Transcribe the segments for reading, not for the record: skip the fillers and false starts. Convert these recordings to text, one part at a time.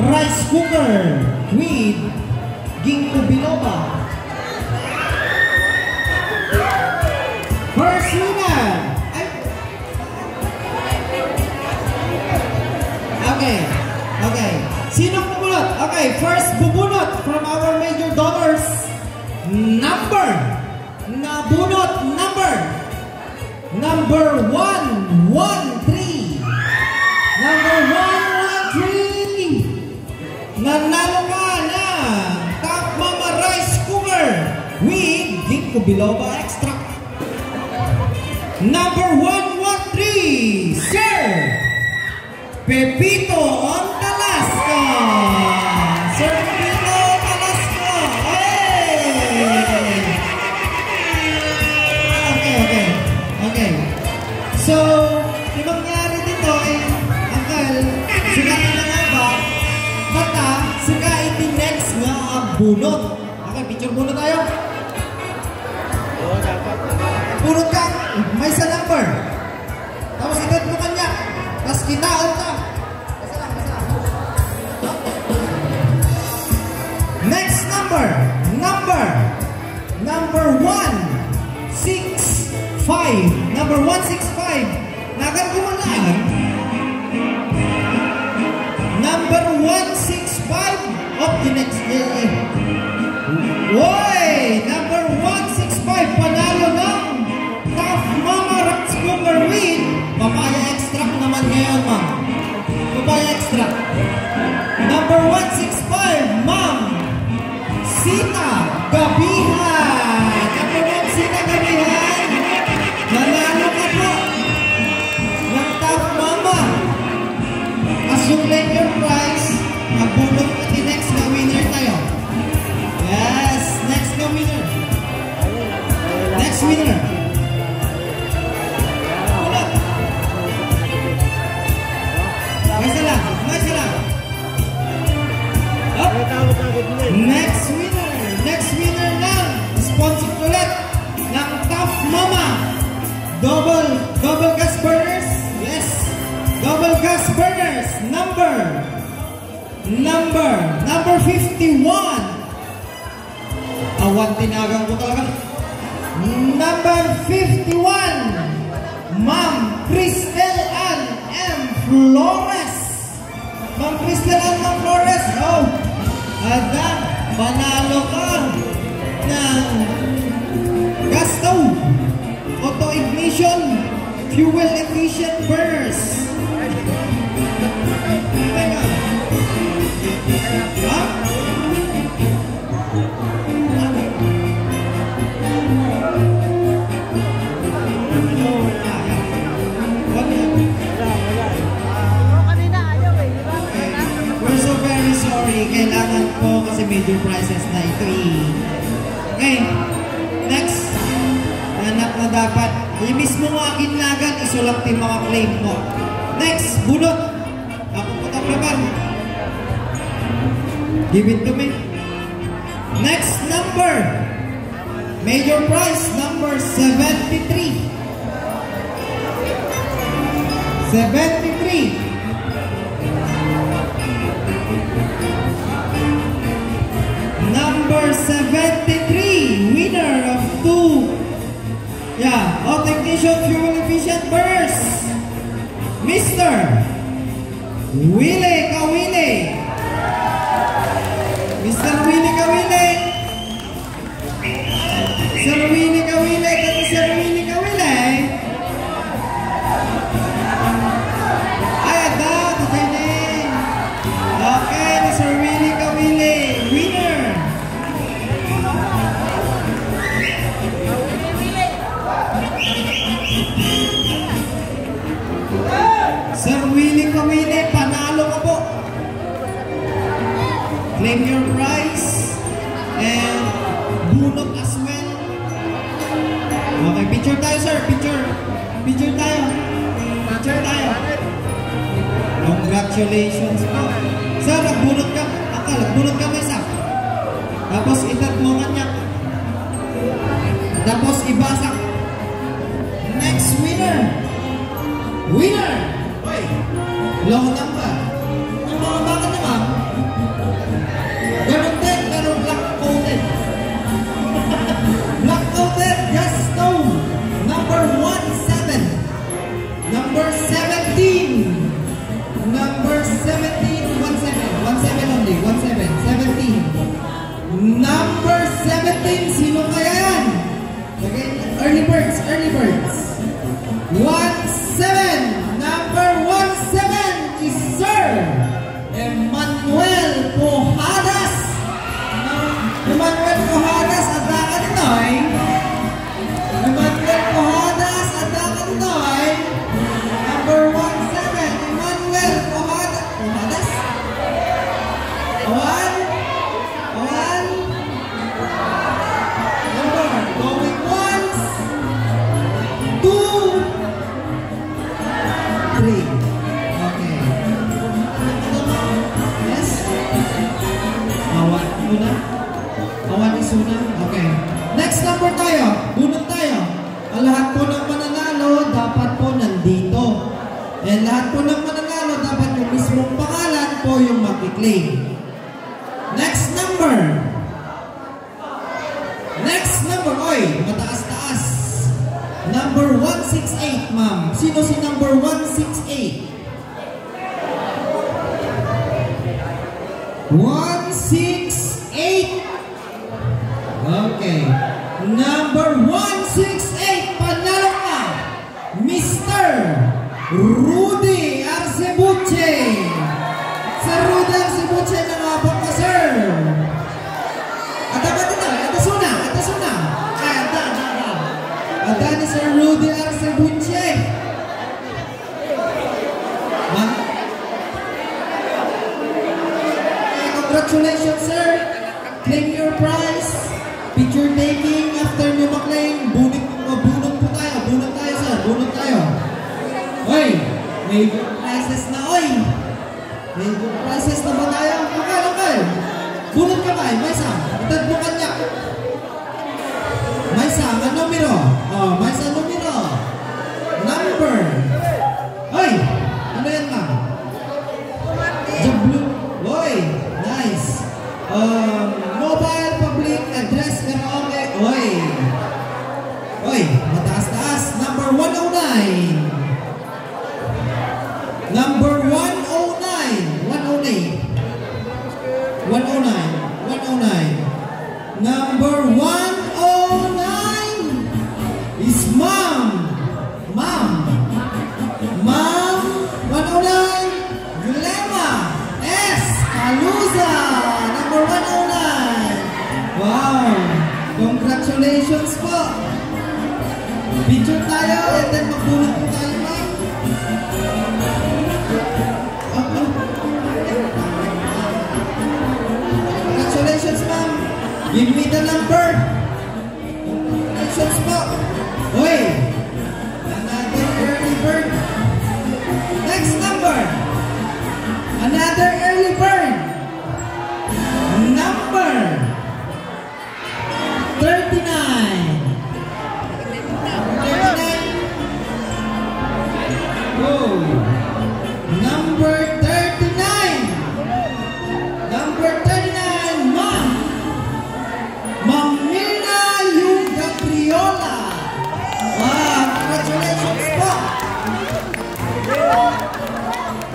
Rice cooker with ginkgo biloba. First winner. Okay. Sinong bubunot? Okay, first bubunot from our major donors. Nabunot number 113. Number 113. Nanalo ka na Top Mama Rice Cooker with ginkgo biloba extract. Number 113, Sir Pepito Ontalasco. Sir Pepito Ontalasco. Hey! Okay. So, yung mangyari dito ay, Uncle, sila na nga ba? Bata, sila iti next nga ang bunot. Okay, picture bunot tayo. Bunot ka, may sa number. Tapos ikat mo kanya. Tapos kitaon ka. Next number 165. Number 165. Nagan kumalaan. Number 165 of the next year. Woy! Number 165. Panalo ng Top Mama Rice Cooker with papaya extract naman ngayon, ma'am. Papaya extract. Number 165, ma'am. Sita Gabihan. Number 1, Sita Gabihan. Nanalo ka po ng Top Mama. Assume your prize. Magbulong at the next na winner tayo. Yes, next na winner. Next winner. May salam. Oh. Next winner lang. Sponsor ulit ng Top Mama. Double gas burners. Yes. Double gas burners. Number 51. Awan tinagang ko talaga. Number 51. Ma'am Cristel Ann M. Flores. Ma'am Cristel Ann M. Flores. Oh, ada, panalo ka ng gas stove, auto ignition, fuel efficient burners. Kailangan ko kasi major prizes na ito Okay, next. Anak na dapat. Yung mismo mo akin lagan, isulat yung mga claim mo. Next, bunot. Ako po taplaban. Give it to me. Next number. Major prize number 73. 73. Number 73, winner of 2 auto-ignition fuel efficient burners, Mr. Willie Kawile. Mr. Willie Kawile. Sir Willie Kawile. Kata Sir Willie Kawile. Ay, ada. Tutay din. Okay, Sir Willie Kawile. Winner. Sir Willie Kawile, panalo ka po. Claim your prize and bunot as well. Okay, picture tayo sir, picture tayo. Congratulations po. Sir, nagbunot ka, nagbunot ka may isa. Tapos itat mo kanyak. Tapos ibasak. Next winner. Long number. Ang mga baka naman, ganun din, pero black-coated. Black-coated, yes, no. Number 17. Number 17. Number 17. 17 only. 17. Number 17. Sino kaya yan? Okay, early birds. 17. Number 17 is Sir Emmanuel Pujadas. Emmanuel Pujadas at Dakaninoy. Emmanuel Pujadas at Dakaninoy. Number 17, Emmanuel Pujadas. One. Number going once, 2, 3. Okay. Yes? Awan muna. Awan is una. Okay. Next number tayo. Bunot tayo. Ang lahat po ng mananalo dapat po nandito. And lahat po ng mananalo dapat yung mismong pangalan po yung mag-claim. Next number. Oy, mataas-taas. Number 168, ma'am. Sino si number 168? 168. Okay. Number 168, panalo ka, Mr. Rudy Arcebuche. Sir Rudy Arcebuche, nangabot ka, sir. Ada suna. Ada ni Sir Rudy Arcebuche. Congratulations, sir. Claim your prize. Picture taking after nyo maklaim. Bunot tayo, sir. Bunot tayo. Oy, may good prizes na, oy. May good prizes na ba tayo? Okay. Bunot ka ba? May isa. Itad mo kanya. May isa. Ang numero. May isa numero. Number. Oy, ano yan, ma'am? The blue. Oy, nice. Mobile public address karaoke. Oy, mataas-taas. Number 109. Number 109. 109. Number 109 is Ma'am 109 Gulema S. Caluza. Number 109. Wow, congratulations po. Picture tayo and then magbunot po tayo, ma'am. Congratulations, ma'am. Give me the number. Congratulations po. Oy, another early bird. Next number. Another early bird. Number 39. Oh. Number 39. Number 39, Ma'am Mirna yung Gabriola. Wow, congratulations po.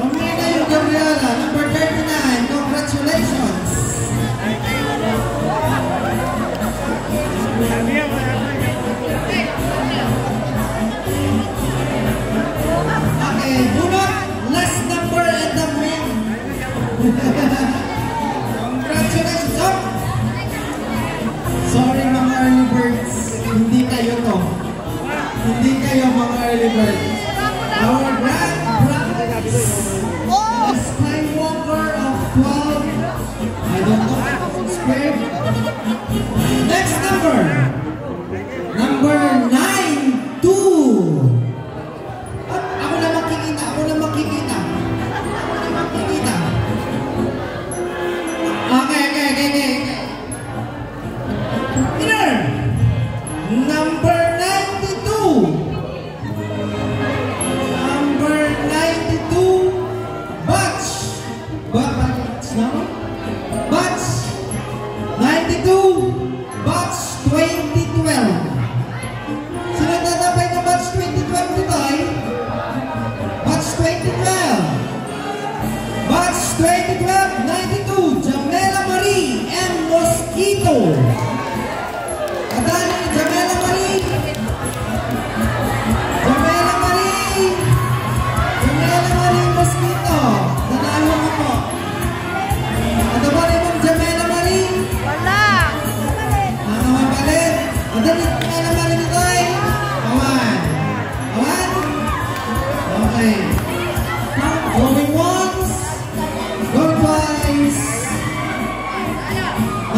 Ma'am Mirna yung Gabriola, number 39, congratulations. Okay, bunot, last number and the win. Congratulations. Oh. Sorry mga early birds, hindi kayo to. Hindi kayo mga early birds. Our grand prize, a Skywalker of 12, I don't know, square. Next number. Number 92. Ako na makikita. Okay. Winner. Number 92.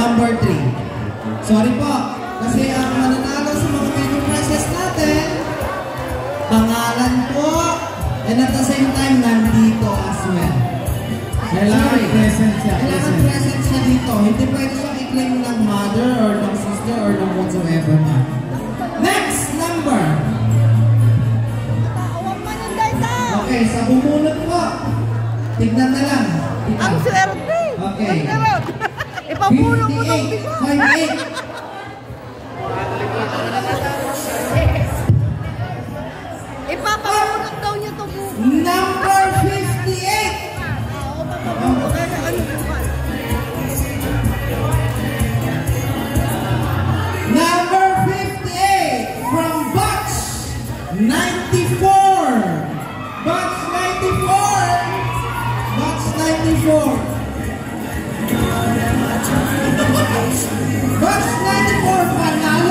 number 3. Sorry po, kasi ang mananalo sa mga major prizes natin, pangalan po, and at the same time, nandito as well. Kailangan present siya. Kailangan present siya dito. Hindi pwede siya i-claim ng mother or ng sister or ng whatsoever na. Next number. Okay, sa bumunot po. Tignan na lang. Ang swerte! Okay. Ipamulong mo ng 58. Ipapamulong daw niya ito buko. Number 58. Number 58 from Box 94. Box 94. Box 94. Box 94 panalo.